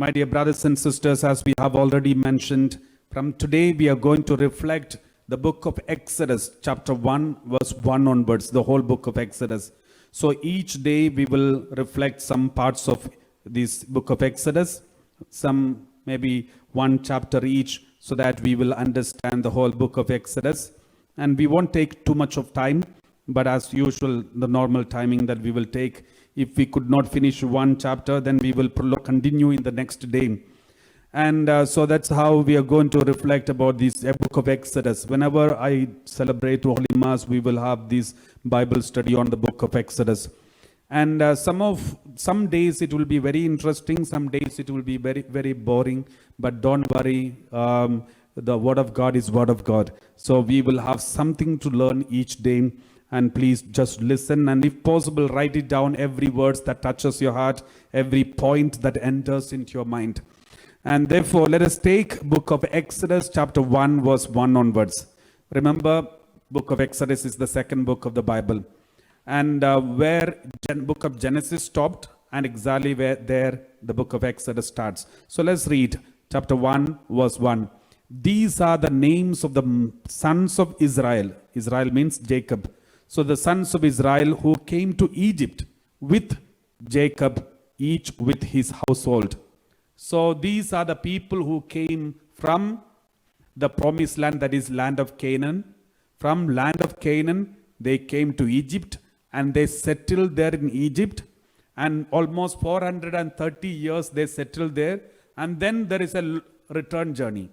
My dear brothers and sisters, as we have already mentioned, from today we are going to reflect the book of Exodus, chapter 1, verse 1 onwards, the whole book of Exodus. So each day we will reflect some parts of this book of Exodus, some maybe one chapter each, so that we will understand the whole book of Exodus. And we won't take too much of time, but as usual, the normal timing that we will take. If we could not finish one chapter, then we will continue in the next day. And so that's how we are going to reflect about this book of Exodus. Whenever I celebrate Holy Mass, we will have this Bible study on the book of Exodus. And some days it will be very interesting, some days it will be very, very boring. But don't worry, the Word of God is Word of God. So we will have something to learn each day. And please just listen, and if possible, write it down, every word that touches your heart, every point that enters into your mind. And therefore, let us take book of Exodus, chapter 1, verse 1 onwards. Remember, book of Exodus is the second book of the Bible. And where book of Genesis stopped, and exactly where there the book of Exodus starts. So let's read chapter 1, verse 1. These are the names of the sons of Israel. Israel means Jacob. So the sons of Israel who came to Egypt with Jacob, each with his household. So these are the people who came from the promised land, that is land of Canaan. From land of Canaan, they came to Egypt and they settled there in Egypt. And almost 430 years they settled there. And then there is a return journey.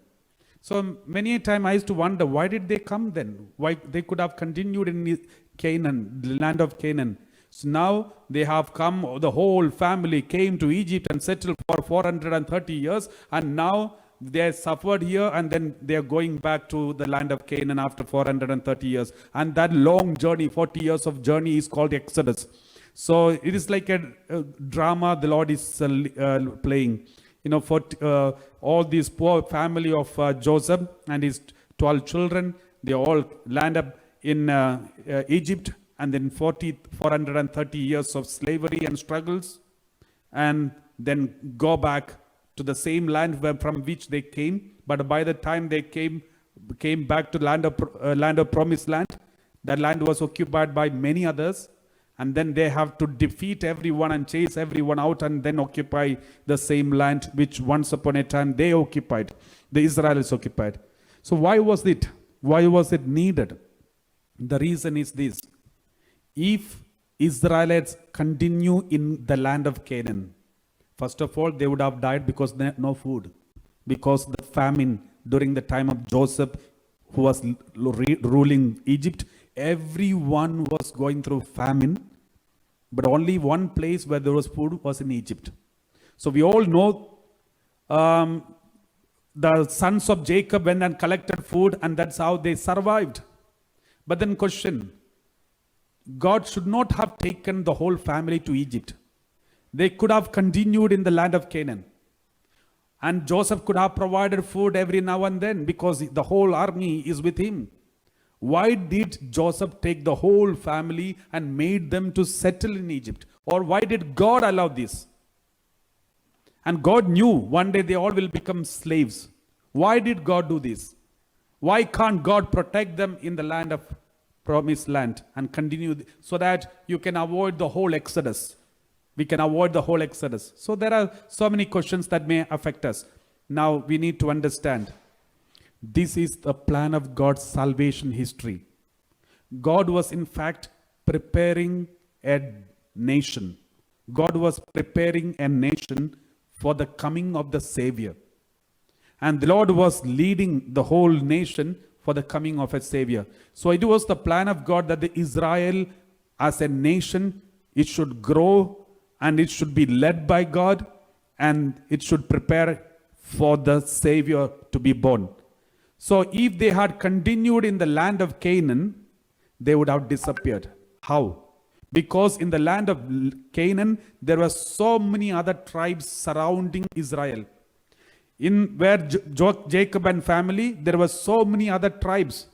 So many a time I used to wonder, why did they come then? Why they could have continued in Canaan, the land of Canaan. So now they have come, the whole family came to Egypt and settled for 430 years. And now they suffered here and then they are going back to the land of Canaan after 430 years. And that long journey, 40 years of journey, is called Exodus. So it is like a drama the Lord is playing. You know, for all this poor family of Joseph and his 12 children, they all land up in Egypt, and then 430 years of slavery and struggles, and then go back to the same land from which they came. But by the time they came back to land of promised land, that land was occupied by many others. And then they have to defeat everyone and chase everyone out and then occupy the same land which once upon a time they occupied. The Israelites occupied. So why was it? Why was it needed? The reason is this. If Israelites continue in the land of Canaan, first of all, they would have died because they had no food. Because the famine during the time of Joseph, who was ruling Egypt, everyone was going through famine, but only one place where there was food was in Egypt. So we all know the sons of Jacob went and collected food, and that's how they survived. But then question, God should not have taken the whole family to Egypt. They could have continued in the land of Canaan. And Joseph could have provided food every now and then because the whole army is with him. Why did Joseph take the whole family and made them to settle in Egypt? Or why did God allow this? And God knew one day they all will become slaves. Why did God do this? Why can't God protect them in the land of promised land and continue so that you can avoid the whole Exodus? We can avoid the whole Exodus. So there are so many questions that may affect us. Now we need to understand. This is the plan of God's salvation history. God was in fact preparing a nation. God was preparing a nation for the coming of the Savior. And the Lord was leading the whole nation for the coming of a Savior. So it was the plan of God that the Israel as a nation, it should grow and it should be led by God and it should prepare for the Savior to be born. So if they had continued in the land of Canaan, they would have disappeared. How? Because in the land of Canaan, there were so many other tribes surrounding Israel. In where Jacob and family, there were so many other tribes.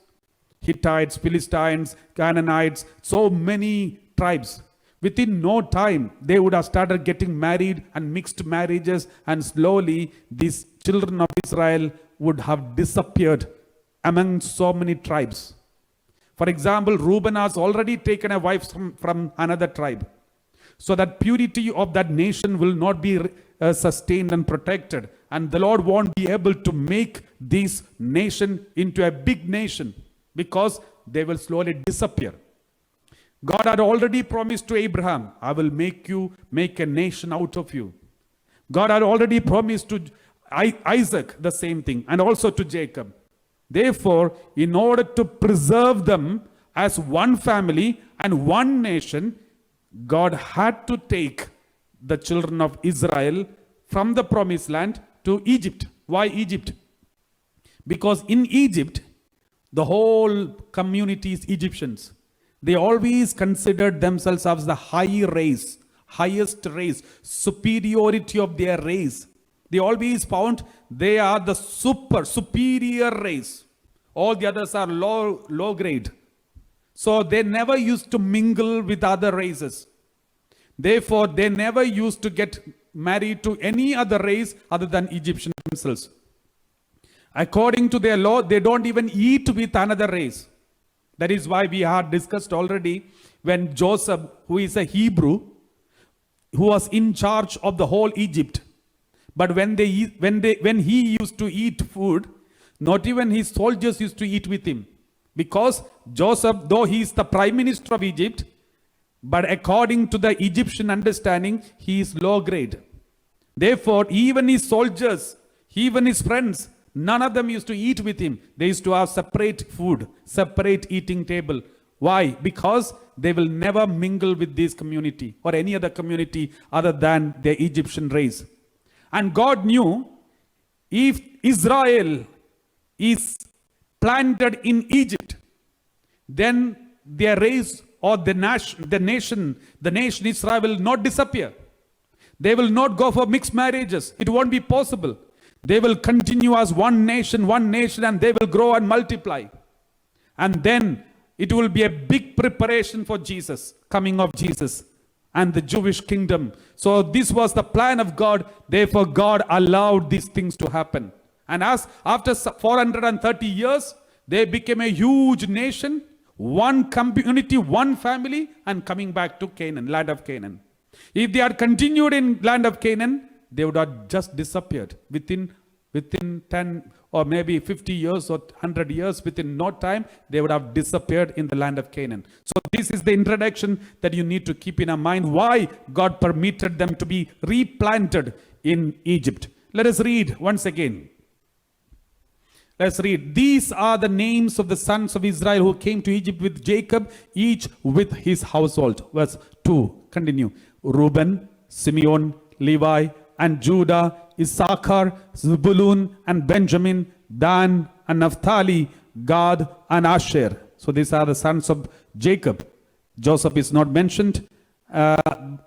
Hittites, Philistines, Canaanites, so many tribes, Within no time, they would have started getting married and mixed marriages, and slowly these children of Israel would have disappeared among so many tribes. For example, Reuben has already taken a wife from another tribe. So that purity of that nation will not be sustained and protected. And the Lord won't be able to make this nation into a big nation because they will slowly disappear. God had already promised to Abraham, I will make a nation out of you. God had already promised to Isaac the same thing, and also to Jacob. Therefore, in order to preserve them as one family and one nation, God had to take the children of Israel from the promised land to Egypt. Why Egypt? Because in Egypt, the whole community is Egyptians. They always considered themselves as the highest race, superiority of their race. They always found they are the superior race. All the others are low grade. So they never used to mingle with other races. Therefore, they never used to get married to any other race other than Egyptian themselves. According to their law, they don't even eat with another race. That is why we had discussed already when Joseph, who is a Hebrew, who was in charge of the whole Egypt, but when he used to eat food, not even his soldiers used to eat with him. Because Joseph, though he is the prime minister of Egypt, but according to the Egyptian understanding, he is low grade. Therefore, even his soldiers, even his friends, none of them used to eat with him. They used to have separate food, separate eating table. Why? Because they will never mingle with this community or any other community other than the Egyptian race. And God knew if Israel is planted in Egypt, then their race or the nation Israel will not disappear. They will not go for mixed marriages. It won't be possible. They will continue as one nation, and they will grow and multiply. And then it will be a big preparation for Jesus, coming of Jesus and the Jewish kingdom. So this was the plan of God. Therefore, God allowed these things to happen. And as after 430 years, they became a huge nation, one community, one family, and coming back to Canaan, land of Canaan. If they had continued in land of Canaan, they would have just disappeared within 10 or maybe 50 years or 100 years. Within no time, they would have disappeared in the land of Canaan. So this is the introduction that you need to keep in our mind, why God permitted them to be replanted in Egypt. Let us read once again. Let's read. These are the names of the sons of Israel who came to Egypt with Jacob, each with his household. Verse 2. Continue. Reuben, Simeon, Levi, and Judah, Issachar, Zebulun, and Benjamin, Dan, and Naphtali, Gad, and Asher. So these are the sons of Jacob. Joseph is not mentioned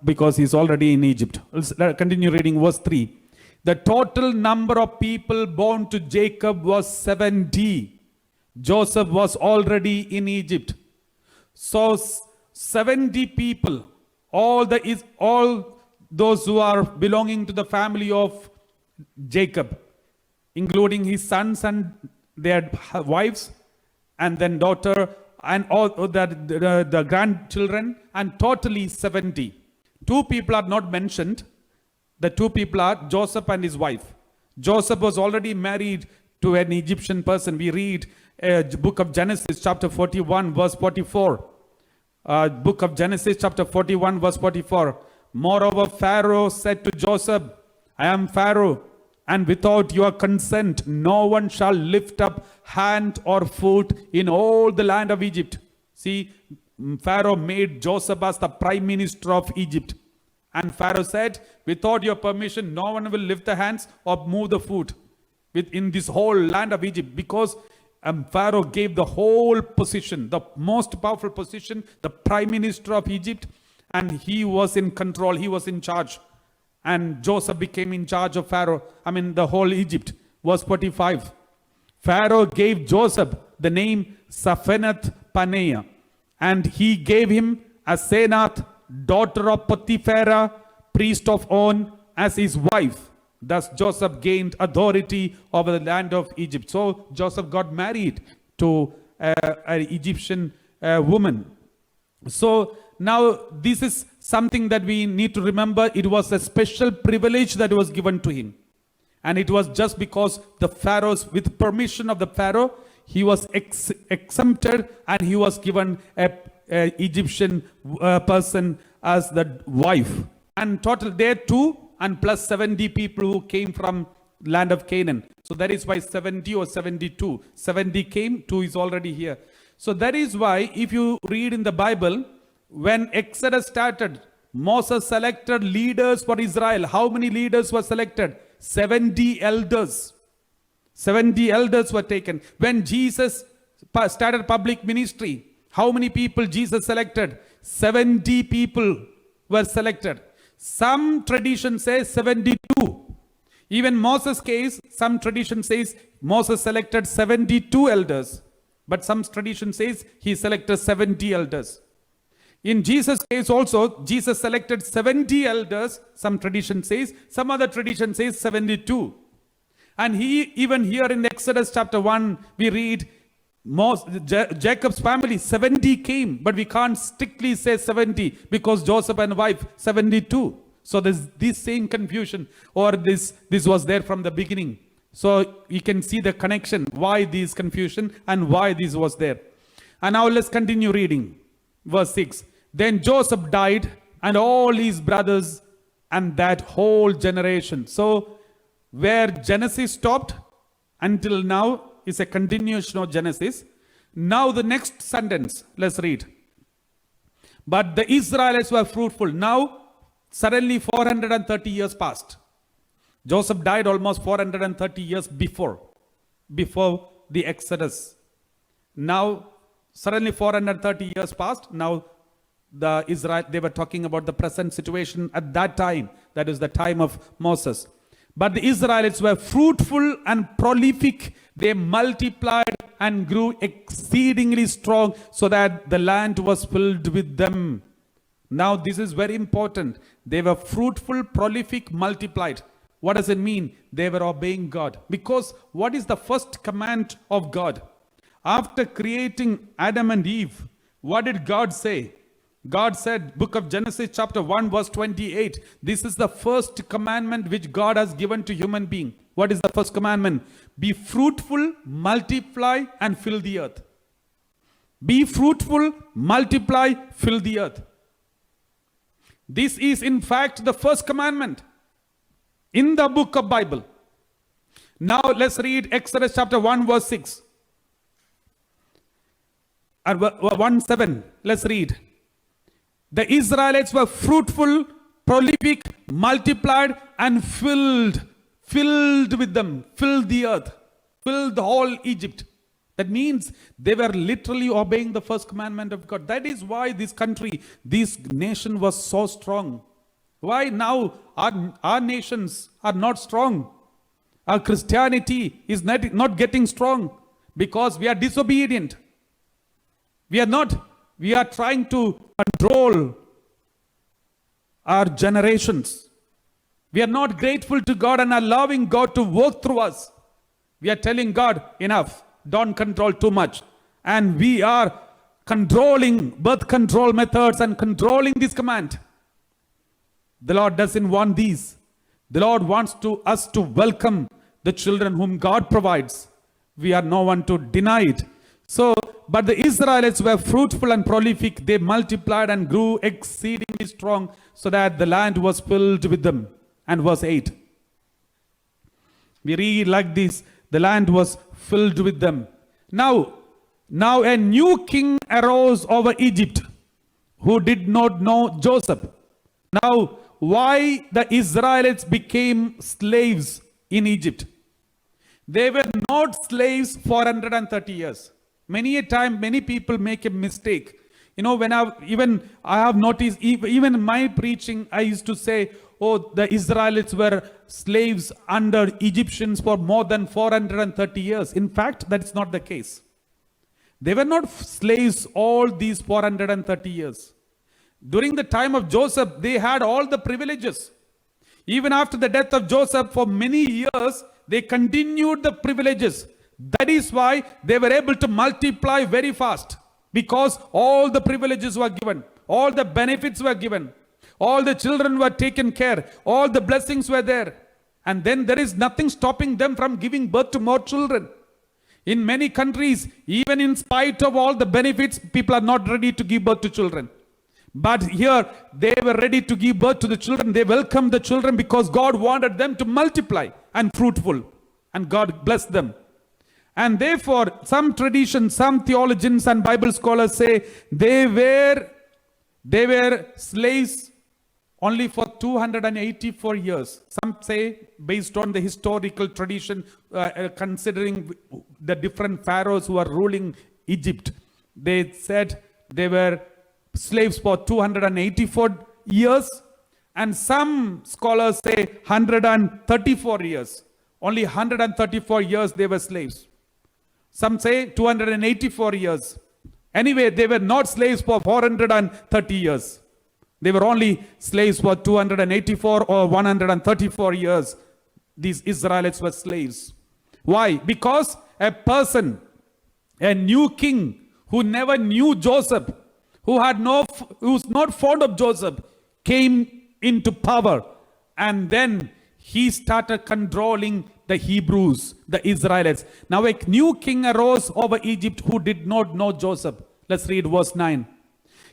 because he's already in Egypt. Let's continue reading verse 3. The total number of people born to Jacob was 70. Joseph was already in Egypt. So 70 people, all those who are belonging to the family of Jacob, including his sons and their wives, and then daughter, and all the grandchildren, and totally 70. Two people are not mentioned. The two people are Joseph and his wife. Joseph was already married to an Egyptian person. We read book of Genesis chapter 41 verse 44. Book of Genesis chapter 41 verse 44. Moreover, Pharaoh said to Joseph, I am Pharaoh, and without your consent no one shall lift up hand or foot in all the land of Egypt. See, Pharaoh made Joseph as the prime minister of Egypt. And Pharaoh said, without your permission, no one will lift the hands or move the foot in this whole land of Egypt, because Pharaoh gave the whole position, the most powerful position, the prime minister of Egypt, and he was in control, he was in charge. And Joseph became in charge of the whole Egypt. Verse 45. Pharaoh gave Joseph the name Zaphenath Paneah, and he gave him Asenath daughter of Potiphera, priest of On, as his wife. Thus Joseph gained authority over the land of Egypt. So Joseph got married to an Egyptian woman. So now this is something that we need to remember. It was a special privilege that was given to him. And it was just because the Pharaoh's, with permission of the Pharaoh, he was exempted and he was given a Egyptian person as the wife. And total there 2 and plus 70 people who came from land of Canaan. So that is why 70 or 72. 70 came, 2 is already here. So that is why if you read in the Bible, when Exodus started, Moses selected leaders for Israel. How many leaders were selected? 70 elders. 70 elders were taken. When Jesus started public ministry, how many people Jesus selected? 70 people were selected. Some tradition says 72. Even Moses' case, some tradition says Moses selected 72 elders. But some tradition says he selected 70 elders. In Jesus' case also, Jesus selected 70 elders, some tradition says. Some other tradition says 72. And even here in Exodus chapter 1, we read Jacob's family, 70 came, but we can't strictly say 70 because Joseph and wife, 72. So there's this same confusion, or this was there from the beginning. So you can see the connection, why this confusion and why this was there. And now let's continue reading. Verse 6. Then Joseph died and all his brothers and that whole generation. So where Genesis stopped until now is a continuation of Genesis. Now the next sentence, let's read. But the Israelites were fruitful. Now suddenly 430 years passed. Joseph died almost 430 years before the Exodus. Now suddenly 430 years passed. Now they were talking about the present situation at that time. That is the time of Moses. But the Israelites were fruitful and prolific. They multiplied and grew exceedingly strong so that the land was filled with them. Now this is very important. They were fruitful, prolific, multiplied. What does it mean? They were obeying God. Because what is the first command of God? After creating Adam and Eve, what did God say? God said, book of Genesis chapter 1 verse 28, this is the first commandment which God has given to human being. What is the first commandment? Be fruitful, multiply and fill the earth. Be fruitful, multiply, fill the earth. This is in fact the first commandment in the book of Bible. Now let's read Exodus chapter 1 verse 6. And 1:7. Let's read. The Israelites were fruitful, prolific, multiplied, and filled with them, filled the earth, filled the whole Egypt. That means they were literally obeying the first commandment of God. That is why this country, this nation was so strong. Why now our nations are not strong? Our Christianity is not getting strong because we are disobedient. We are trying to control our generations. We are not grateful to God and allowing God to work through us. We are telling God, enough, don't control too much. And we are controlling birth control methods and controlling this command. The Lord doesn't want these. The Lord wants us to welcome the children whom God provides. We are no one to deny it. But the Israelites were fruitful and prolific. They multiplied and grew exceedingly strong so that the land was filled with them. And verse 8. We read like this. The land was filled with them. Now a new king arose over Egypt who did not know Joseph. Now, why the Israelites became slaves in Egypt? They were not slaves for 430 years. Many a time, many people make a mistake. You know, when I have noticed, even in my preaching, I used to say, oh, the Israelites were slaves under Egyptians for more than 430 years. In fact, that's not the case. They were not slaves all these 430 years. During the time of Joseph, they had all the privileges. Even after the death of Joseph, for many years, they continued the privileges. That is why they were able to multiply very fast, because all the privileges were given, all the benefits were given, all the children were taken care, all the blessings were there. And then there is nothing stopping them from giving birth to more children. In many countries, even in spite of all the benefits, people are not ready to give birth to children. But here, they were ready to give birth to the children. They welcomed the children because God wanted them to multiply and fruitful. And God blessed them. And therefore, some traditions, some theologians and Bible scholars say they were slaves only for 284 years. Some say, based on the historical tradition, considering the different pharaohs who are ruling Egypt, they said they were slaves for 284 years. And some scholars say 134 years. Only 134 years they were slaves. Some say 284 years. Anyway, they were not slaves for 430 years. They were only slaves for 284 or 134 years. These Israelites were slaves. Why? Because a person, a new king who never knew Joseph, who's not fond of Joseph, came into power, and then he started controlling the Hebrews, the Israelites. Now a new king arose over Egypt who did not know Joseph. Let's read verse 9.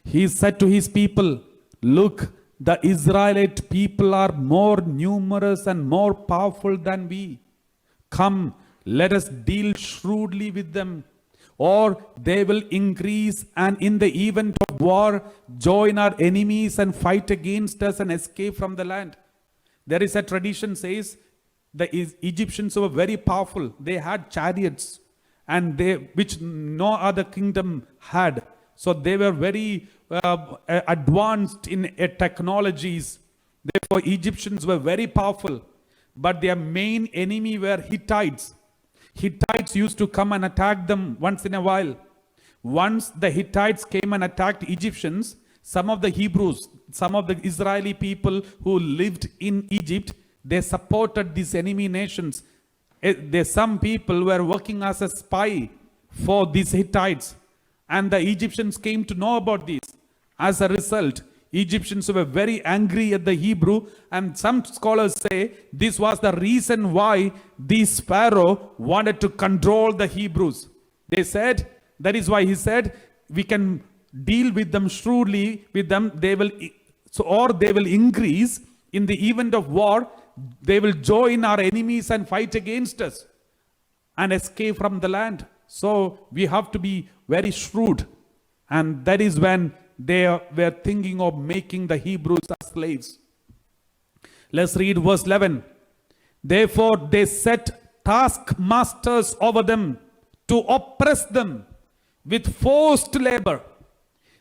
He said to his people, "Look, the Israelite people are more numerous and more powerful than we. Come, let us deal shrewdly with them, or they will increase and in the event of war join our enemies and fight against us and escape from the land." There is a tradition says the Egyptians were very powerful. They had chariots and which no other kingdom had. So they were very advanced in technologies. Therefore, Egyptians were very powerful. But their main enemy were Hittites. Hittites used to come and attack them once in a while. Once the Hittites came and attacked Egyptians, some of the Hebrews, some of the Israeli people who lived in Egypt, they supported these enemy nations. Some people were working as a spy for these Hittites. And the Egyptians came to know about this. As a result, Egyptians were very angry at the Hebrew, and some scholars say this was the reason why this Pharaoh wanted to control the Hebrews. They said, that is why he said, we can deal with them shrewdly with them. They will increase in the event of war. They will join our enemies and fight against us and escape from the land. So we have to be very shrewd. And that is when they were thinking of making the Hebrews as slaves. Let's read verse 11. Therefore they set taskmasters over them to oppress them with forced labor.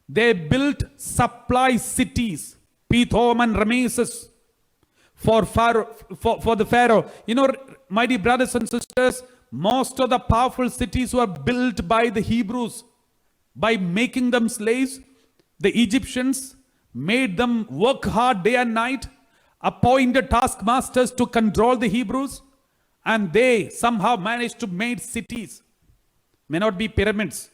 They built supply cities, Pithom and Rameses, for the Pharaoh. You know, my dear brothers and sisters, most of the powerful cities were built by the Hebrews. By making them slaves, the Egyptians made them work hard day and night, appointed taskmasters to control the Hebrews, and they somehow managed to make cities. May not be pyramids.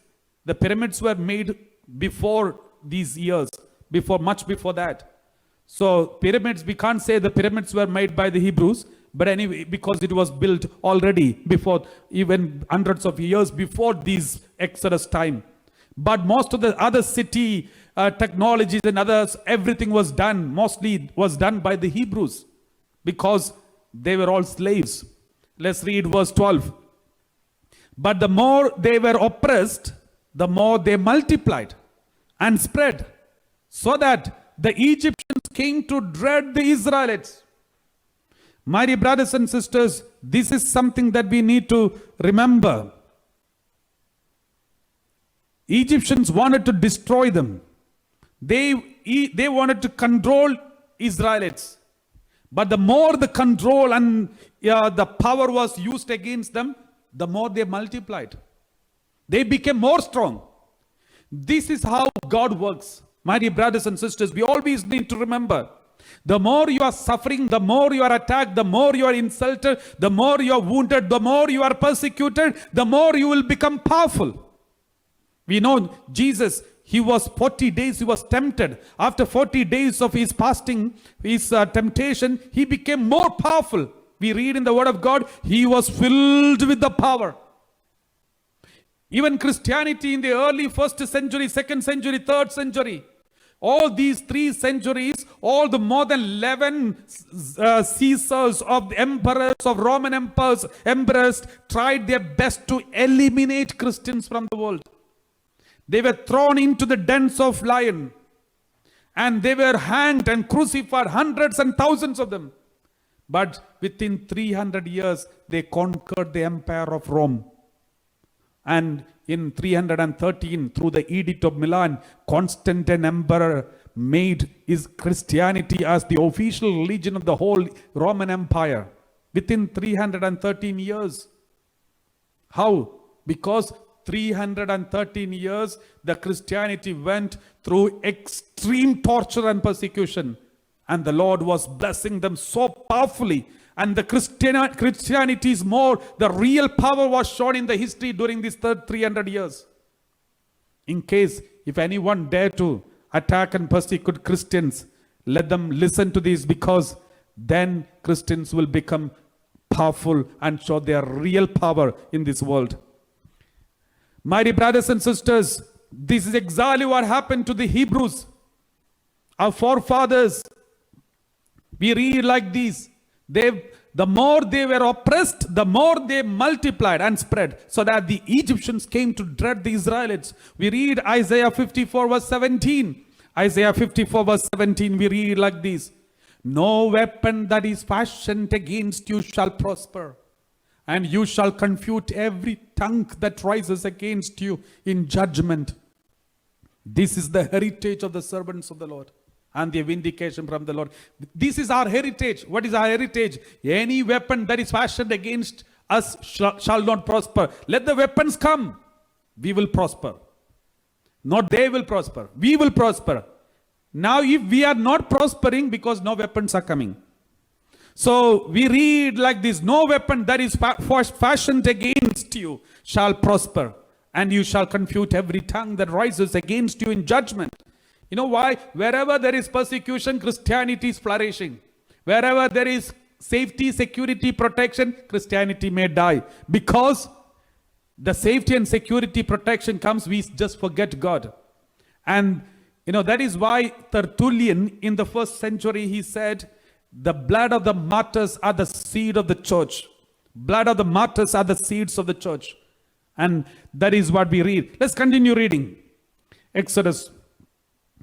The pyramids were made before these years, much before that. So pyramids, we can't say the pyramids were made by the Hebrews, but anyway, because it was built already before, even hundreds of years before these Exodus time. But most of the other city technologies and others, everything was done, mostly was done by the Hebrews, because they were all slaves. Let's read verse 12. But the more they were oppressed, the more they multiplied and spread, so that the Egyptians came to dread the Israelites. My dear brothers and sisters, this is something that we need to remember. Egyptians wanted to destroy them. They wanted to control Israelites. But the more the control and the power was used against them, the more they multiplied. They became more strong. This is how God works. My dear brothers and sisters, we always need to remember, the more you are suffering, the more you are attacked, the more you are insulted, the more you are wounded, the more you are persecuted, the more you will become powerful. We know Jesus, he was 40 days, he was tempted. After 40 days of his fasting, his temptation, he became more powerful. We read in the word of God, he was filled with the power. Even Christianity in the early 1st century, 2nd century, 3rd century, all these 3 centuries, all the more than 11 Caesars of the emperors of Roman emperors tried their best to eliminate Christians from the world. They were thrown into the dens of lion, and they were hanged and crucified, hundreds and thousands of them. But within 300 years, they conquered the empire of Rome. And in 313, through the Edict of Milan, Constantine Emperor made his Christianity as the official religion of the whole Roman Empire. Within 313 years. How? Because 313 years, the Christianity went through extreme torture and persecution. And the Lord was blessing them so powerfully. And the Christianity is more, the real power was shown in the history during these 300 years. In case, if anyone dare to attack and persecute Christians, let them listen to this, because then Christians will become powerful and show their real power in this world. My dear brothers and sisters, this is exactly what happened to the Hebrews, our forefathers. We read like this. The more they were oppressed, the more they multiplied and spread, so that the Egyptians came to dread the Israelites. We read Isaiah 54 verse 17. Isaiah 54 verse 17, we read like this. No weapon that is fashioned against you shall prosper, and you shall confute every tongue that rises against you in judgment. This is the heritage of the servants of the Lord, and the vindication from the Lord. This is our heritage. What is our heritage? Any weapon that is fashioned against us shall not prosper. Let the weapons come. We will prosper. Not they will prosper. We will prosper. Now if we are not prospering, because no weapons are coming. So we read like this. No weapon that is fashioned against you shall prosper, and you shall confute every tongue that rises against you in judgment. You know why? Wherever there is persecution, Christianity is flourishing. Wherever there is safety, security, protection, Christianity may die. Because the safety and security protection comes, we just forget God. And that is why Tertullian in the 1st century, he said, the blood of the martyrs are the seed of the church. Blood of the martyrs are the seeds of the church. And that is what we read. Let's continue reading. Exodus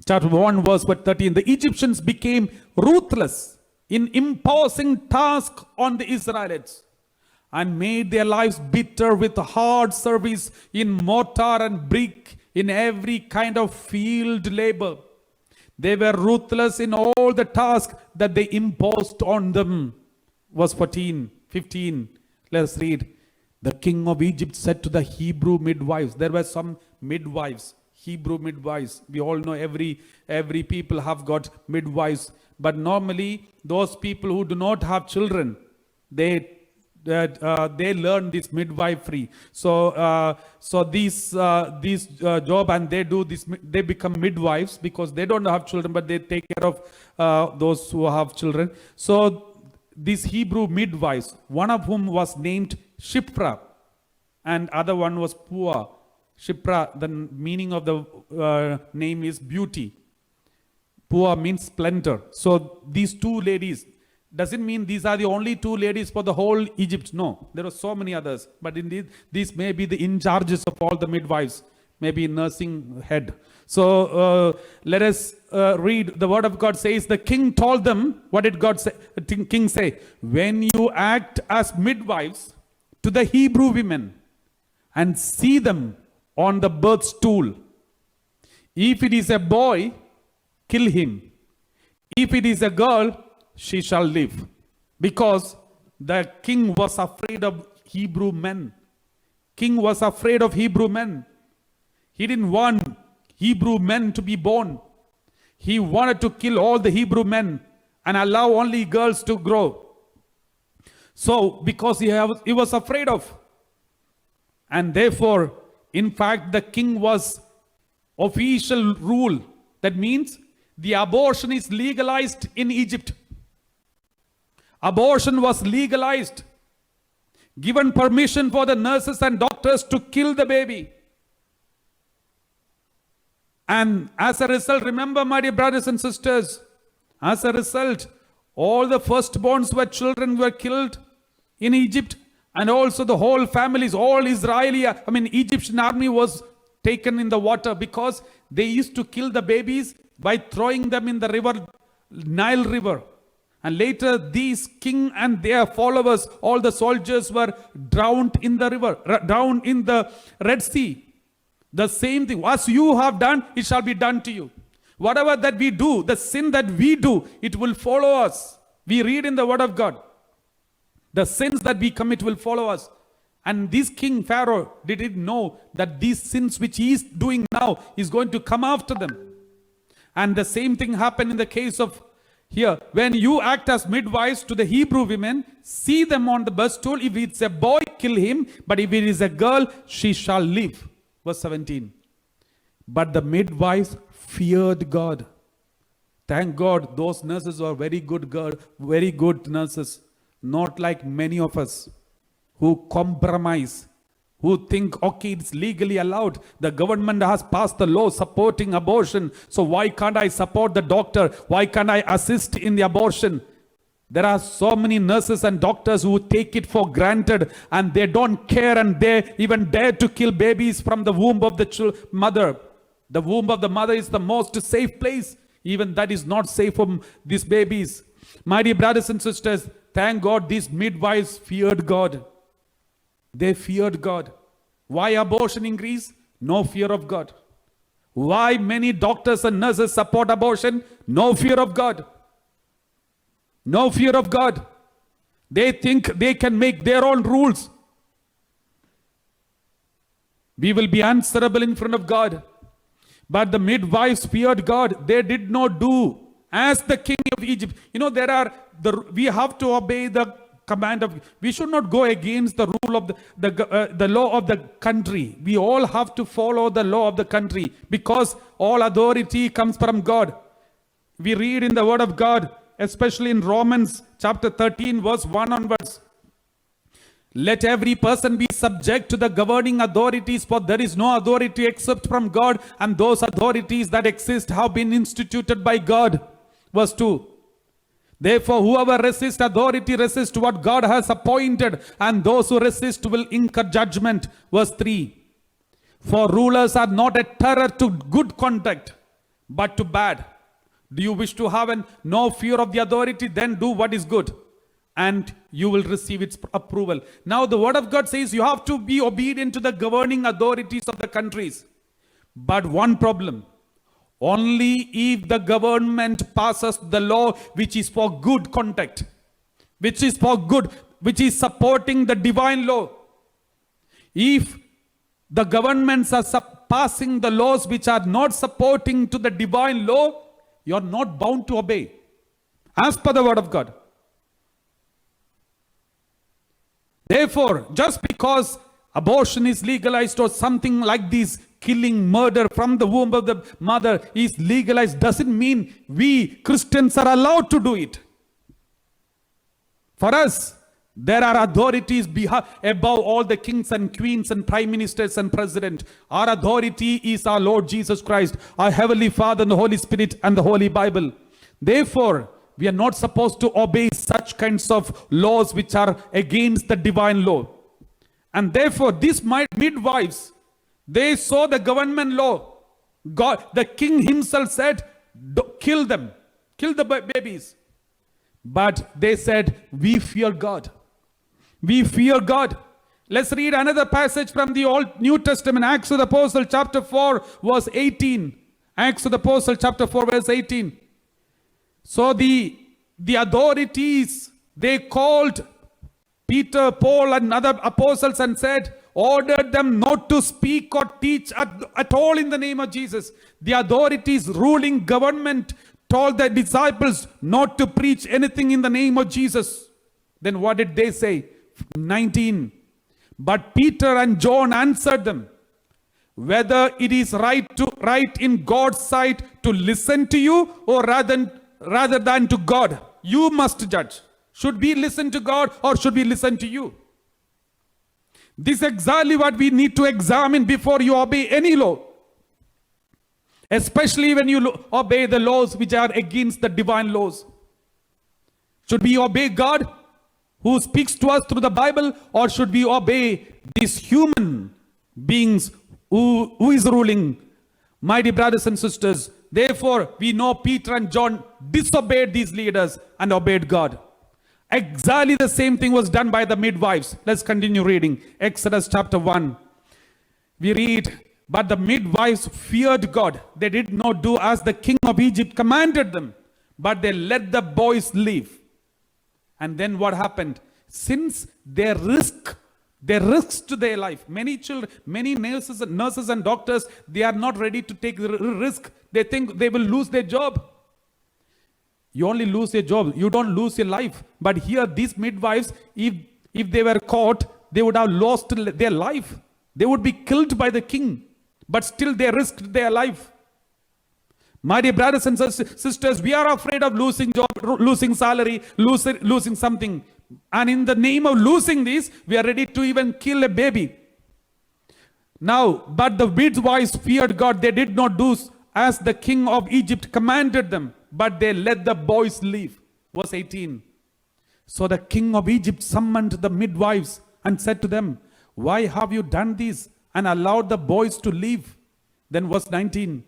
chapter 1 verse 13. The Egyptians became ruthless in imposing tasks on the Israelites, and made their lives bitter with hard service in mortar and brick, in every kind of field labor. They were ruthless in all the tasks that they imposed on them. Verse 15. Let's read. The king of Egypt said to the Hebrew midwives. There were some midwives, Hebrew midwives. We all know every people have got midwives. But normally, those people who do not have children, they learn this midwifery. So these job, and they do this. They become midwives because they don't have children, but they take care of those who have children. So these Hebrew midwives, one of whom was named Shipra, and other one was Pua. Shipra, the meaning of the name is beauty. Pua means splendor. So these two ladies. Doesn't mean these are the only 2 ladies for the whole Egypt. No, there are so many others. But indeed, these may be the in charges of all the midwives, maybe nursing head. So let us read. The word of God says, the king told them, what did God say? The king say, when you act as midwives to the Hebrew women and see them on the birth stool, if it is a boy, kill him. If it is a girl, she shall live. Because the king was afraid of Hebrew men. King was afraid of Hebrew men. He didn't want Hebrew men to be born. He wanted to kill all the Hebrew men and allow only girls to grow. So, because he was afraid of. And therefore, in fact, the king was official rule. That means the abortion is legalized in Egypt. Abortion was legalized. Given permission for the nurses and doctors to kill the baby. And as a result, remember, my dear brothers and sisters, as a result, all the firstborns children were killed in Egypt, and also the whole families, all Egyptian army was taken in the water because they used to kill the babies by throwing them in the river, Nile River. And later these king and their followers, all the soldiers were drowned in the river, drowned in the Red Sea. The same thing, as you have done, it shall be done to you. Whatever that we do, the sin that we do, it will follow us. We read in the word of God. The sins that we commit will follow us. And this king Pharaoh didn't know that these sins which he is doing now is going to come after them. And the same thing happened in the case of here. When you act as midwives to the Hebrew women, see them on the birth stool. If it's a boy, kill him. But if it is a girl, she shall live. Verse 17. But the midwives feared God. Thank God, those nurses were very good nurses. Not like many of us who compromise, who think, okay, it's legally allowed. The government has passed the law supporting abortion. So why can't I support the doctor? Why can't I assist in the abortion? There are so many nurses and doctors who take it for granted and they don't care, and they even dare to kill babies from the womb of the mother. The womb of the mother is the most safe place. Even that is not safe for these babies. My dear brothers and sisters, thank God these midwives feared God. They feared God. Why abortion increase? No fear of God. Why many doctors and nurses support abortion? No fear of God. No fear of God. They think they can make their own rules. We will be answerable in front of God. But the midwives feared God. They did not do as the king of Egypt. We have to obey the command of, we should not go against the rule of the law of the country. We all have to follow the law of the country because all authority comes from God. We read in the word of God, especially in Romans chapter 13 verse 1 onwards. Let every person be subject to the governing authorities, for there is no authority except from God, and those authorities that exist have been instituted by God. Verse 2. Therefore, whoever resists authority resists what God has appointed, and those who resist will incur judgment. Verse 3. For rulers are not a terror to good conduct, but to bad. Do you wish to have no fear of the authority? Then do what is good, and you will receive its approval. Now the word of God says you have to be obedient to the governing authorities of the countries. But one problem. Only if the government passes the law which is for good conduct, which is for good, which is supporting the divine law. If the governments are passing the laws which are not supporting to the divine law, you are not bound to obey as per the word of God. Therefore, just because abortion is legalized or something like this, killing, murder from the womb of the mother is legalized, doesn't mean we Christians are allowed to do it. For us, there are authorities above all the kings and queens and prime ministers and president. Our authority is our Lord Jesus Christ, our Heavenly Father and the Holy Spirit and the Holy Bible. Therefore, we are not supposed to obey such kinds of laws which are against the divine law. And therefore, these midwives, they saw the government law. God, the king himself said, kill them, kill the babies. But they said, we fear God. We fear God. Let's read another passage from the Old New Testament, Acts of the Apostle chapter 4 verse 18. Acts of the Apostle chapter 4 verse 18. So the authorities, they called Peter, Paul and other apostles and said, ordered them not to speak or teach at all in the name of Jesus. The authorities, ruling government told the disciples not to preach anything in the name of Jesus. Then what did they say? 19. But Peter and John answered them, whether it is right in God's sight to listen to you or rather than to God, you must judge. Should we listen to God or should we listen to you? This is exactly what we need to examine before you obey any law. Especially when you obey the laws which are against the divine laws. Should we obey God who speaks to us through the Bible, or should we obey these human beings who is ruling? My dear brothers and sisters, therefore we know Peter and John disobeyed these leaders and obeyed God. Exactly the same thing was done by the midwives. Let's continue reading. Exodus chapter 1. We read, but the midwives feared God. They did not do as the king of Egypt commanded them, but they let the boys live. And then what happened? Since they risked their life. Many children, many nurses and doctors, they are not ready to take the risk. They think they will lose their job. You only lose your job. You don't lose your life. But here, these midwives, if they were caught, they would have lost their life. They would be killed by the king. But still they risked their life. My dear brothers and sisters, we are afraid of losing job, losing salary, losing something. And in the name of losing this, we are ready to even kill a baby. Now, but the midwives feared God. They did not do as the king of Egypt commanded them, but they let the boys live. Verse 18. So the king of Egypt summoned the midwives and said to them, why have you done this and allowed the boys to live? Then verse 19.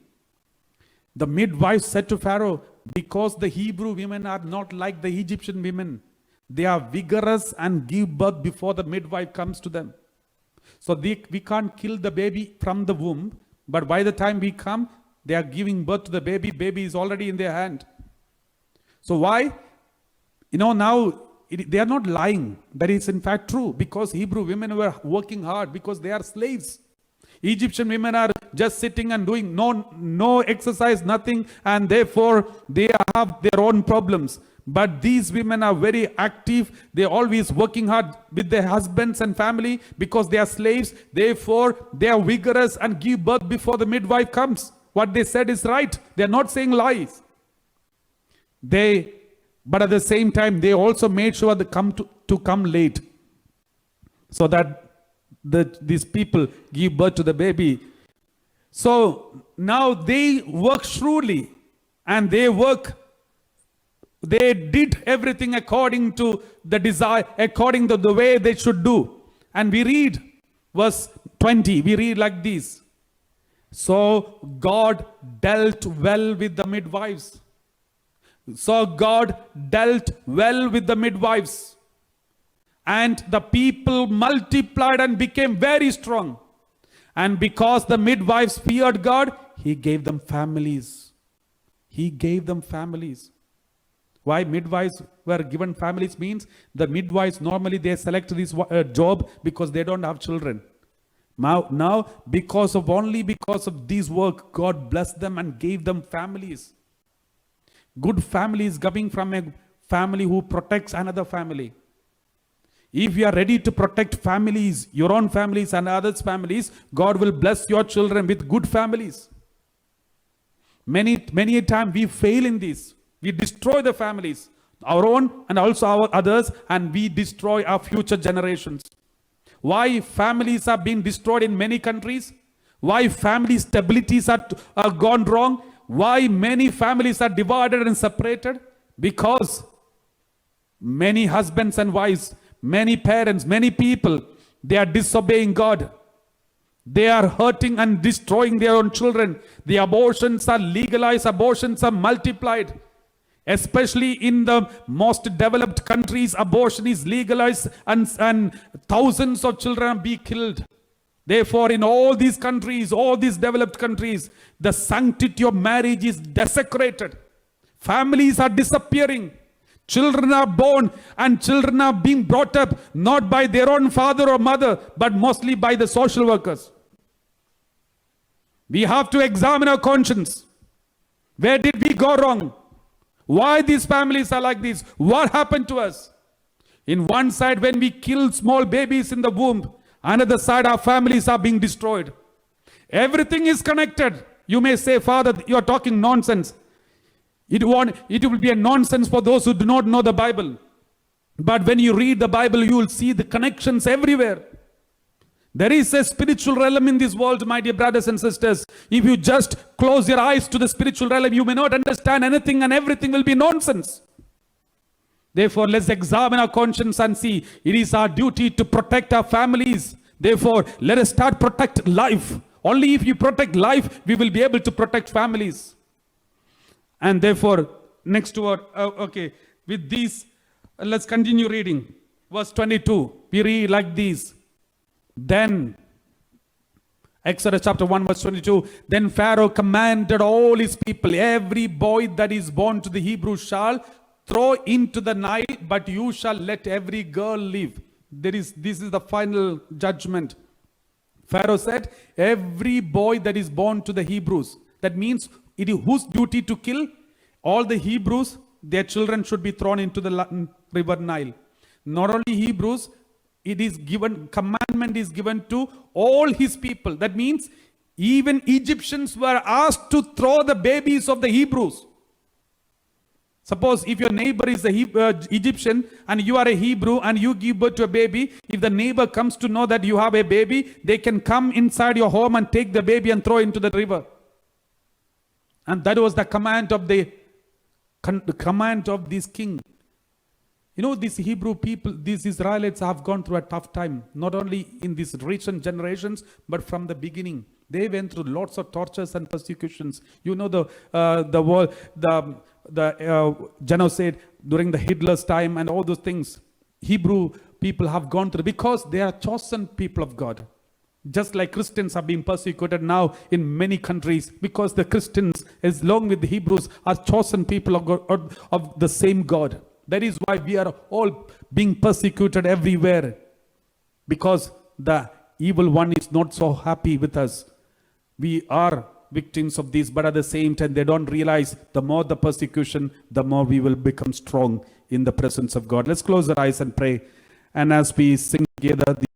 The midwives said to Pharaoh, because the Hebrew women are not like the Egyptian women. They are vigorous and give birth before the midwife comes to them. So we can't kill the baby from the womb, but by the time we come, they are giving birth to the baby. Baby is already in their hand. So why? Now they are not lying. That is in fact true, because Hebrew women were working hard because they are slaves. Egyptian women are just sitting and doing no exercise, nothing, and therefore they have their own problems. But these women are very active. They are always working hard with their husbands and family because they are slaves. Therefore, they are vigorous and give birth before the midwife comes. What they said is right. They are not saying lies. But at the same time, they also made sure they come late, so that these people give birth to the baby. So now they work shrewdly, and they did everything according to the desire, according to the way they should do. And we read verse 20, we read like this. So God dealt well with the midwives. So God dealt well with the midwives. And the people multiplied and became very strong. And because the midwives feared God, He gave them families. He gave them families. Why midwives were given families means the midwives normally they select this job because they don't have children. Now because of this work, God blessed them and gave them families. Good family is coming from a family who protects another family. If you are ready to protect families, your own families and others' families, God will bless your children with good families. Many a time we fail in this. We destroy the families, our own and also our others, and we destroy our future generations. Why families are being destroyed in many countries? Why family stabilities are gone wrong? Why many families are divided and separated? Because many husbands and wives, many parents, many people, they are disobeying God. They are hurting and destroying their own children. The abortions are legalized, abortions are multiplied. Especially in the most developed countries, abortion is legalized and thousands of children are being killed. Therefore, in all these countries, all these developed countries, the sanctity of marriage is desecrated. Families are disappearing. Children are born and children are being brought up not by their own father or mother, but mostly by the social workers. We have to examine our conscience. Where did we go wrong? Why these families are like this? What happened to us? In one side, when we kill small babies in the womb, another side, our families are being destroyed. Everything is connected. You may say, Father, you are talking nonsense. It will be a nonsense for those who do not know the Bible. But when you read the Bible, you will see the connections everywhere. There is a spiritual realm in this world, my dear brothers and sisters. If you just close your eyes to the spiritual realm, you may not understand anything and everything will be nonsense. Therefore, let's examine our conscience and see it is our duty to protect our families. Therefore, let us start protect life. Only if you protect life, we will be able to protect families. And therefore, next word, with these, let's continue reading. Verse 22, we read like this. Then, Exodus chapter 1 verse 22, then Pharaoh commanded all his people, every boy that is born to the Hebrews shall throw into the Nile, but you shall let every girl live. This is the final judgment. Pharaoh said, every boy that is born to the Hebrews, that means it is whose duty to kill? All the Hebrews, their children should be thrown into the river Nile. Not only Hebrews, it is given, commandment is given to all his people. That means even Egyptians were asked to throw the babies of the Hebrews. Suppose if your neighbor is a Egyptian and you are a Hebrew and you give birth to a baby, if the neighbor comes to know that you have a baby, they can come inside your home and take the baby and throw into the river. And that was the command of this king. You know, these Hebrew people, these Israelites have gone through a tough time, not only in these recent generations, but from the beginning. They went through lots of tortures and persecutions. You know the genocide during the Hitler's time and all those things. Hebrew people have gone through because they are chosen people of God. Just like Christians are being persecuted now in many countries because the Christians, along with the Hebrews, are chosen people of God, of the same God. That is why we are all being persecuted everywhere, because the evil one is not so happy with us. We are victims of this, but at the same time, they don't realize the more the persecution, the more we will become strong in the presence of God. Let's close our eyes and pray. And as we sing together,